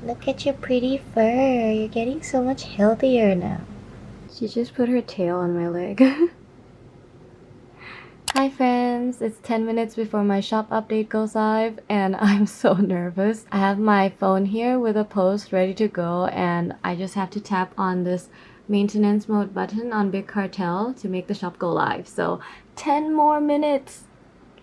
Look at your pretty fur. You're getting so much healthier now. She just put her tail on my leg. Hi friends, it's 10 minutes before my shop update goes live and I'm so nervous. I have my phone here with a post ready to go and I just have to tap on this maintenance mode button on 𝒕𝒊𝒎𝒆 to make the shop go live. So 10 more minutes.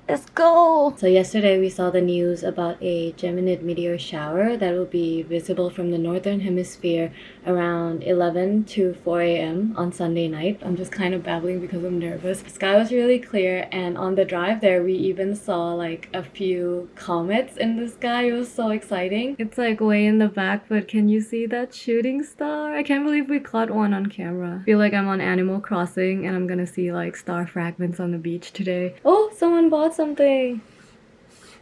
Let's go! So yesterday we saw the news about a Geminid meteor shower that will be visible from the northern hemisphere around 11 to 4 a.m. on Sunday night. I'm just kind of babbling because I'm nervous. The sky was really clear and on the drive there we even saw like a few comets in the sky. It was so exciting. It's like way in the back, but can you see that shooting star? I can't believe we caught one on camera. I feel like I'm on Animal Crossing and I'm gonna see like star fragments on the beach today. Oh, someone bought something.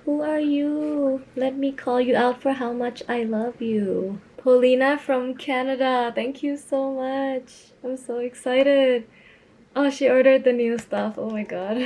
Who are you? Let me call you out for how much I love you. Paulina from Canada. Thank you so much. I'm so excited. Oh, she ordered the new stuff. Oh my god.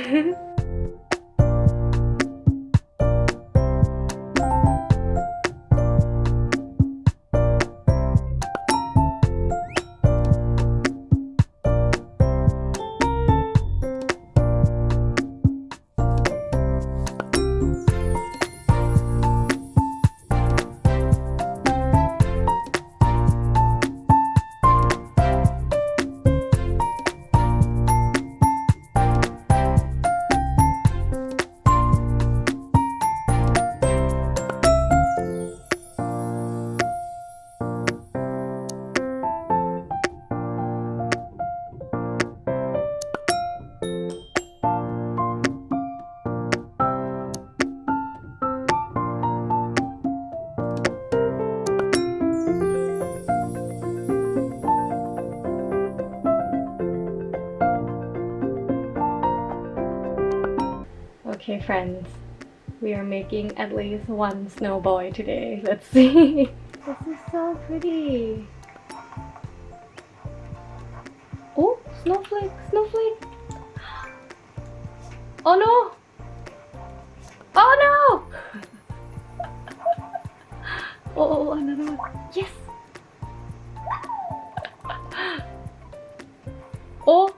Okay friends, we are making at least one snow boy today. Let's see. This is so pretty. Oh, snowflake, snowflake. Oh no! Oh no! Oh, another one. Yes! Oh,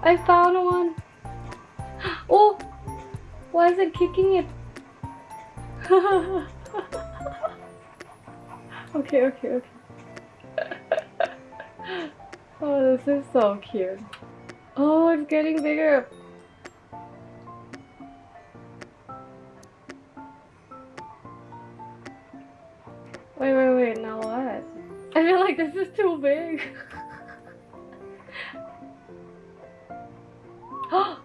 I found one. Oh! Why is it kicking it? Okay. Oh, this is so cute. Oh, it's getting bigger. Wait, now what? I feel like this is too big. Oh!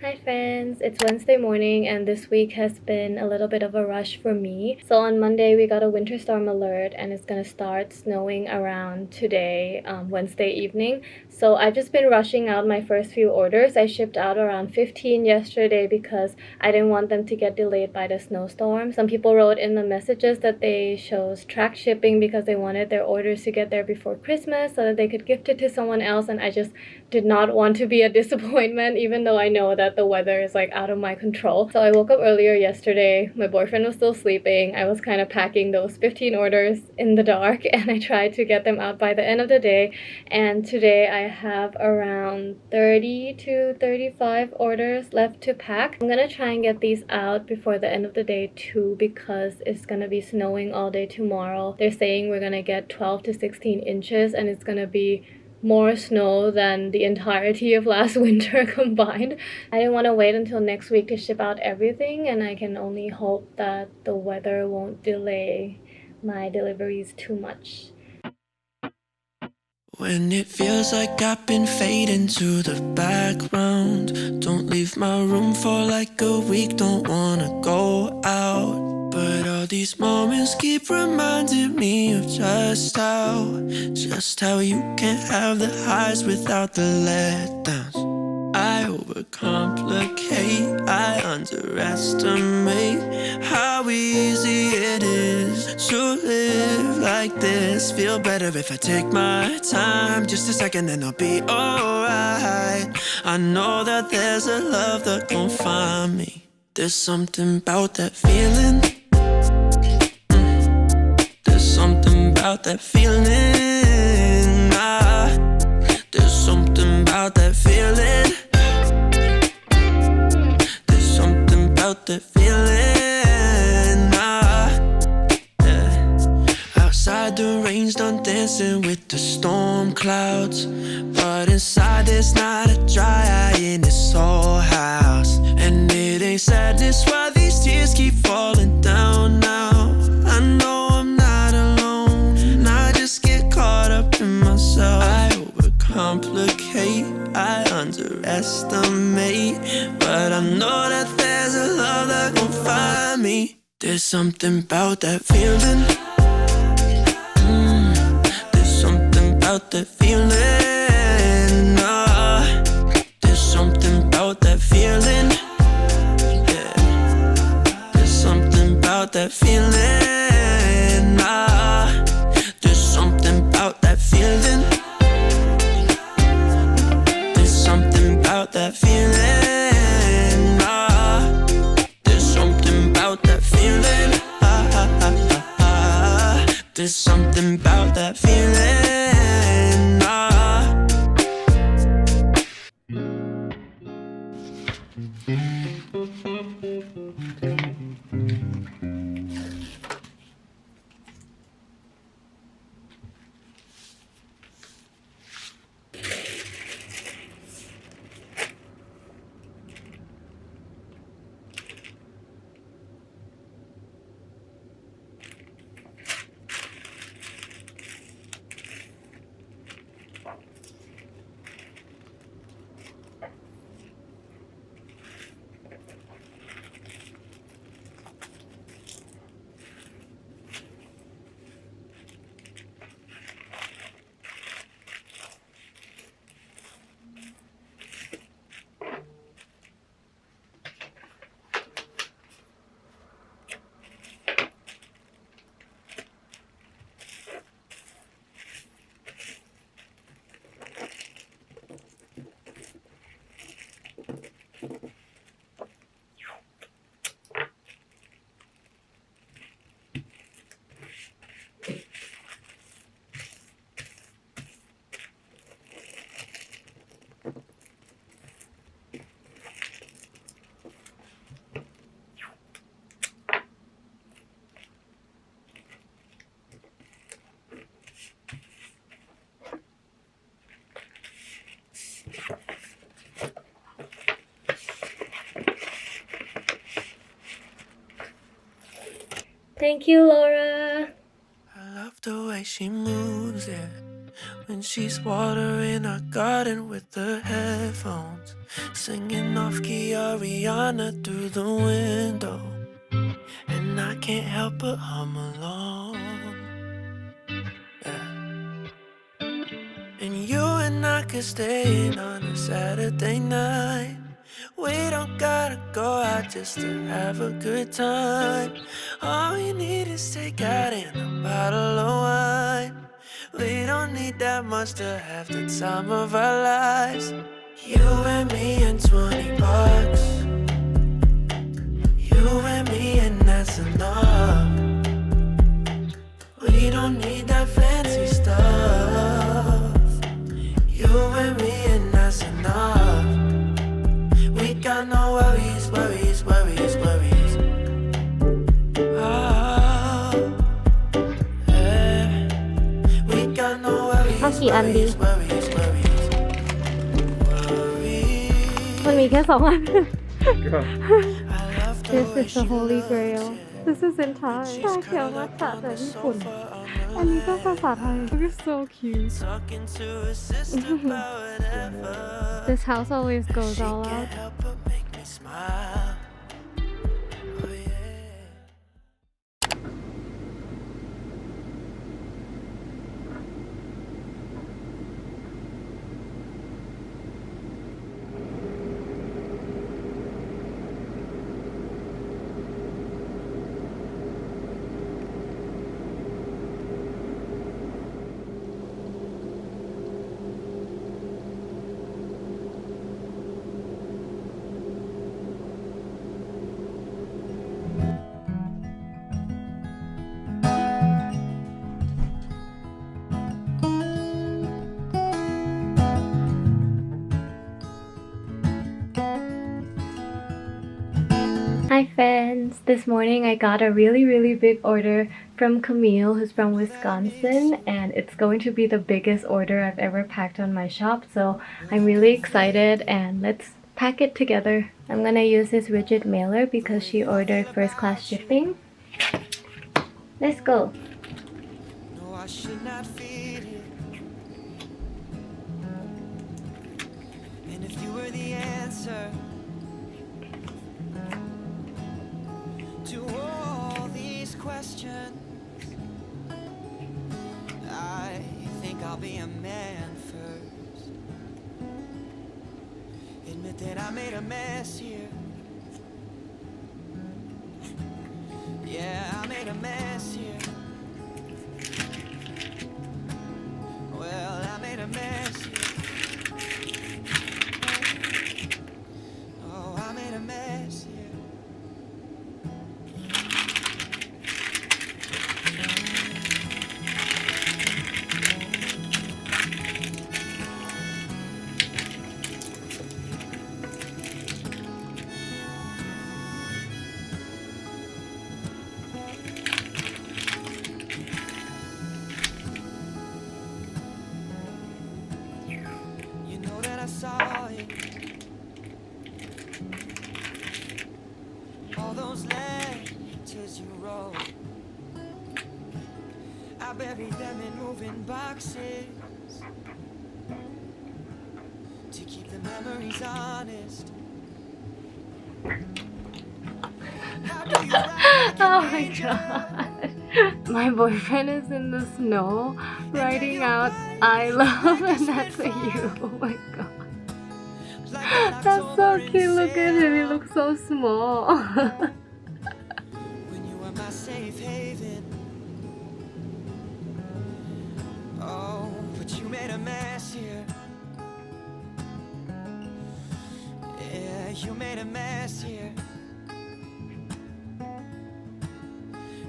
Hi friends, it's Wednesday morning and this week has been a little bit of a rush for me. So on Monday we got a winter storm alert and it's gonna start snowing around today, Wednesday evening. So I've just been rushing out my first few orders. I shipped out around 15 yesterday because I didn't want them to get delayed by the snowstorm. Some people wrote in the messages that they chose track shipping because they wanted their orders to get there before Christmas so that they could gift it to someone else, and I just did not want to be a disappointment even though I know that the weather is like out of my control. So I woke up earlier yesterday, my boyfriend was still sleeping, I was kind of packing those 15 orders in the dark and I tried to get them out by the end of the day, and today I have around 30 to 35 orders left to pack. I'm gonna try and get these out before the end of the day too because it's gonna be snowing all day tomorrow. They're saying we're gonna get 12 to 16 inches and it's gonna be more snow than the entirety of last winter combined. I didn't want to wait until next week to ship out everything, and I can only hope that the weather won't delay my deliveries too much. When it feels like I've been fading to the background, don't leave my room for like a week, don't wanna go out. But all these moments keep reminding me of just how you can't have the highs without the letdowns. I overcomplicate, I underestimate how easy it is to live like this. Feel better if I take my time. Just a second and I'll be alright. I know that there's a love that gon' find me. There's something about that feeling. There's something about that feeling. There's something about that feeling. There's something about that feeling. Outside the rain's done dancing with the storm clouds, but inside there's not a dry eye in this whole house. And it ain't sadness why these tears keep falling down now. I know I'm not alone, and I just get caught up in myself. I overcomplicate, I underestimate, but I know that there's a love that gon' find me. There's something about that feeling. There's something about that feeling. There's something about that feeling. Yeah. There's something about that feeling. There's something about that feeling. There's something about that feeling. There's something about that feeling. There's something about that feeling. Thank you, Laura. I love the way she moves, yeah. When she's watering our garden with her headphones, singing off 𝒕𝒊𝒎𝒆 through the window, and I can't help but hum along, yeah. And you and I could stay in on a Saturday night. We don't gotta go out just to have a good time. All we need is takeout and a bottle of wine. We don't need that much to have the time of our lives. You and me and $20. You and me and that's enough. We don't need that fancy stuff. You and me and that's enough. We got no worries, worries, worries, worries. Oh, yeah. We got no worries, เอากี่อันดี worries, worries, worries, worries. มันมีแค่2 อัน I love the This way is the she holy loves grail. it. This is in Thai. ชาเขียวมัทฉะจากญี่ปุ่น อันนี้ก็ภาษาไทย Look, it's so cute. Talking to a sister about whatever. This house always goes all Can't out. help but make me smile. Oh yeah. Hi friends! This morning I got a really big order from Camille, who's from Wisconsin, and it's going to be the biggest order I've ever packed on my shop, so I'm really excited and let's pack it together. I'm gonna use this rigid mailer because she ordered first class shipping. Let's go! No, I should not feed it. And if you were the answer to all these questions, I think I'll be a man first. Admit that I made a mess here. Yeah, I made a mess here. Well, I made a mess here. Oh, I made a mess here. You know that I saw it. All those letters you wrote, I buried them in moving boxes to keep the memories honest. How do you write Oh an my angel? god! My boyfriend is in the snow writing out I love and that's a you. Oh my god. Like that That's so October in cute. Look at him. He December, looks so small. when you were my safe haven. Oh, but you made a mess here. Yeah, you made a mess here.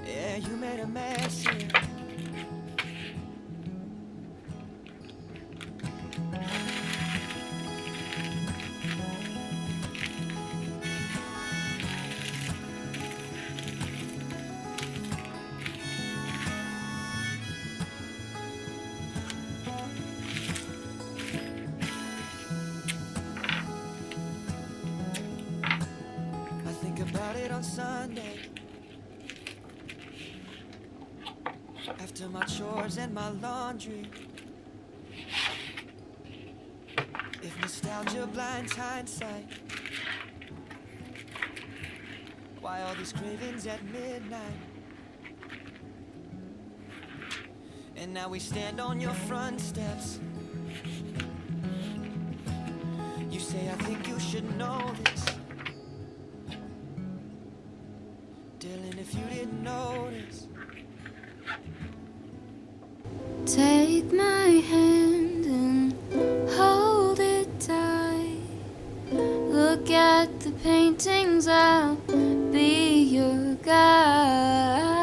Yeah, you made a mess here. I think about it on Sunday, after my chores and my laundry. If nostalgia blinds hindsight, why all these cravings at midnight? And now we stand on your front steps. You say, I think you should know this. Dylan, if you didn't notice. Take my hand and hold it tight. Look at the paintings, I'll be your guide.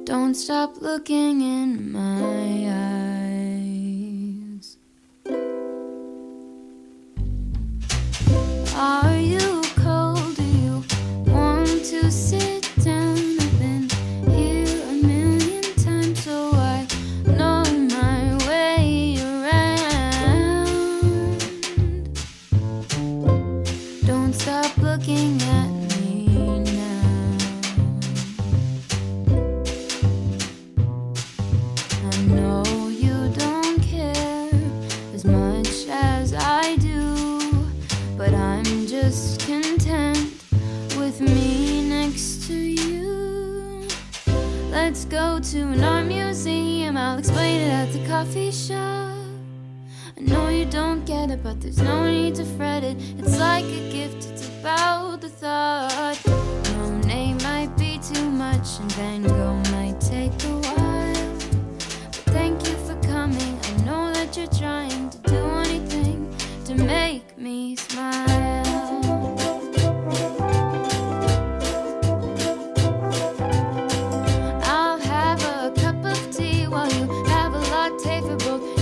Don't stop looking in my eyes. Are you cold? Do you want to sit down? I've been here a million times, so I know my way around. Don't stop looking at me now. I know you don't care as much as I do, but I'm just content with me next to you. Let's go to an art museum, I'll explain it at the coffee shop. I know you don't get it, but there's no need to fret it. It's like a gift, it's about the thought. Monet might be too much and Van Gogh might take a while, but thank you for coming. I know that you're trying to do anything to make me smile. I'll have a cup of tea while you have a latte for both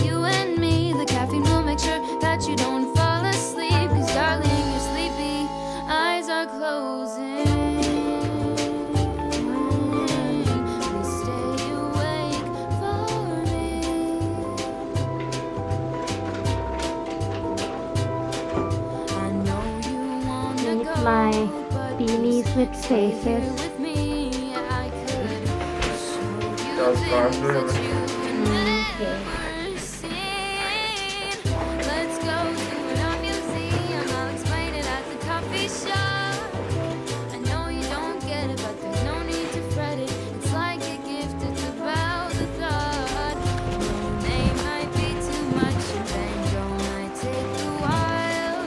my beanies with faces. Okay. Let's go to a museum. I'll explain it at the coffee shop. I know you don't get it, but there's no need to fret it. It's like a gift, it's about the thought. Your name might be too much, and banjo might take a while.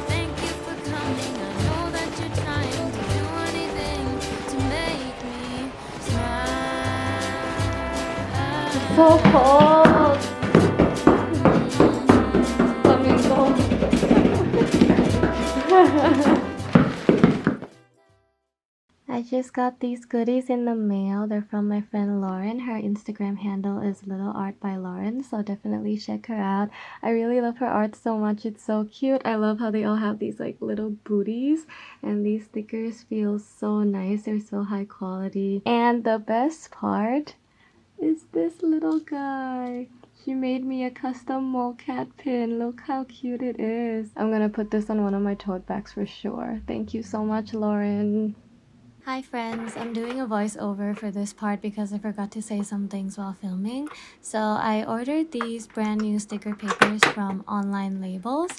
Thank you for coming. I know that you're trying to do anything to make me smile. So cold. Flamingo. I just got these goodies in the mail. They're from my friend Lauren. Her Instagram handle is Little Art by Lauren, so definitely check her out. I really love her art so much. It's so cute. I love how they all have these like little booties, and these stickers feel so nice. They're so high quality. And the best part is this little guy. She made me a custom mole cat pin. Look how cute it is. I'm gonna put this on one of my tote bags for sure. Thank you so much, Lauren. Hi friends, I'm doing a voiceover for this part because I forgot to say some things while filming. So I ordered these brand new sticker papers from Online Labels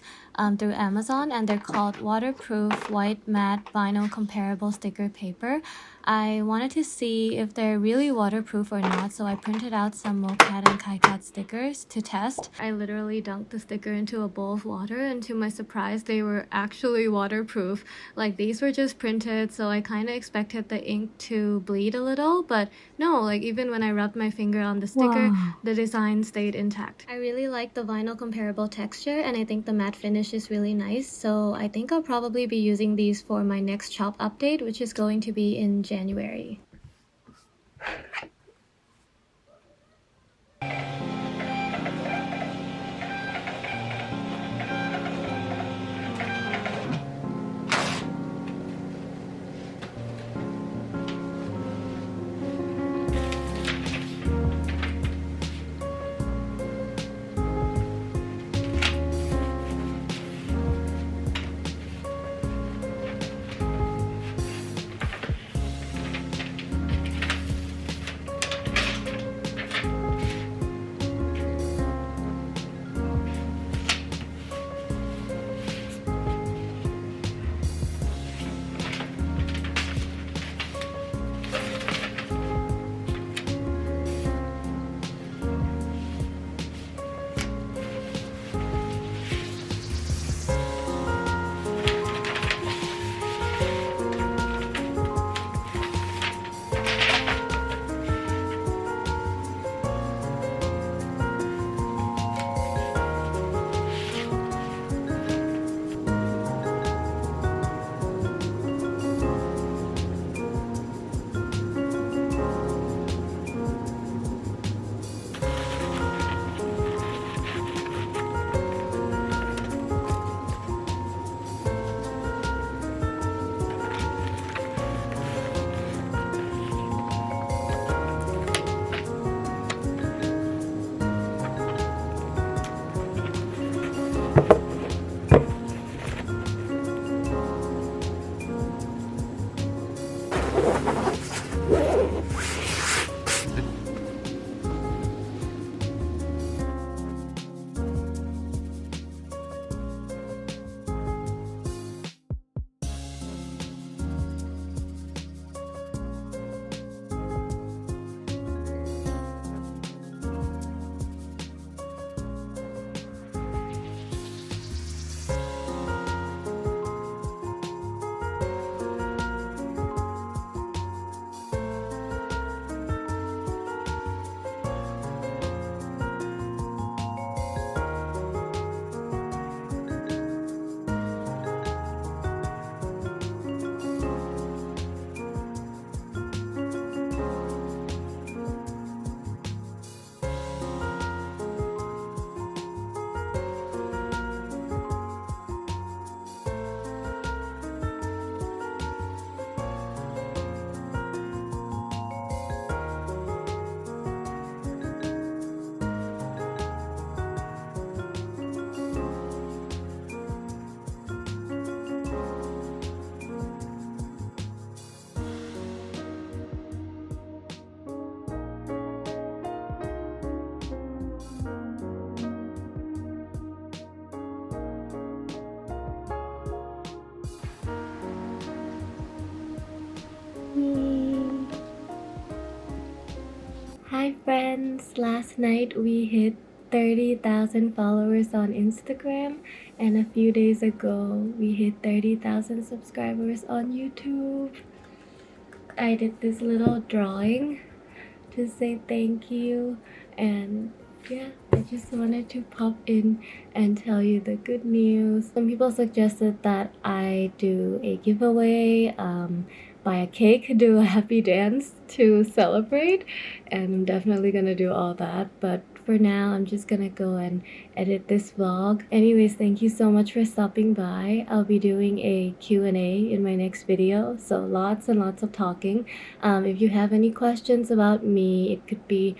through Amazon, and they're called Waterproof White Matte Vinyl Comparable Sticker Paper. I wanted to see if they're really waterproof or not, so I printed out some 𝒚𝒐𝒖𝒄𝒉 and 𝒕𝒐𝒖𝒄𝒉 stickers to test. I literally dunked the sticker into a bowl of water, and to my surprise, they were actually waterproof. Like, these were just printed, so I kind of expected the ink to bleed a little, but no, like even when I rubbed my finger on the sticker, the design stayed intact. I really like the vinyl comparable texture, and I think the matte finish is really nice, so I think I'll probably be using these for my next shop update, which is going to be in January. Hi friends! Last night we hit 30,000 followers on Instagram, and a few days ago we hit 30,000 subscribers on YouTube. I did this little drawing to say thank you, and yeah, I just wanted to pop in and tell you the good news. Some people suggested that I do a giveaway, buy a cake, do a happy dance to celebrate, and I'm definitely gonna do all that, but for now I'm just gonna go and edit this vlog. Anyways, thank you so much for stopping by. I'll be doing a Q&A in my next video, so lots and lots of talking. If you have any questions about me, it could be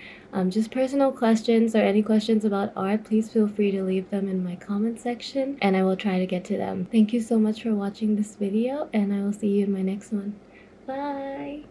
just personal questions or any questions about art, please feel free to leave them in my comment section and I will try to get to them. Thank you so much for watching this video, and I will see you in my next one. Bye!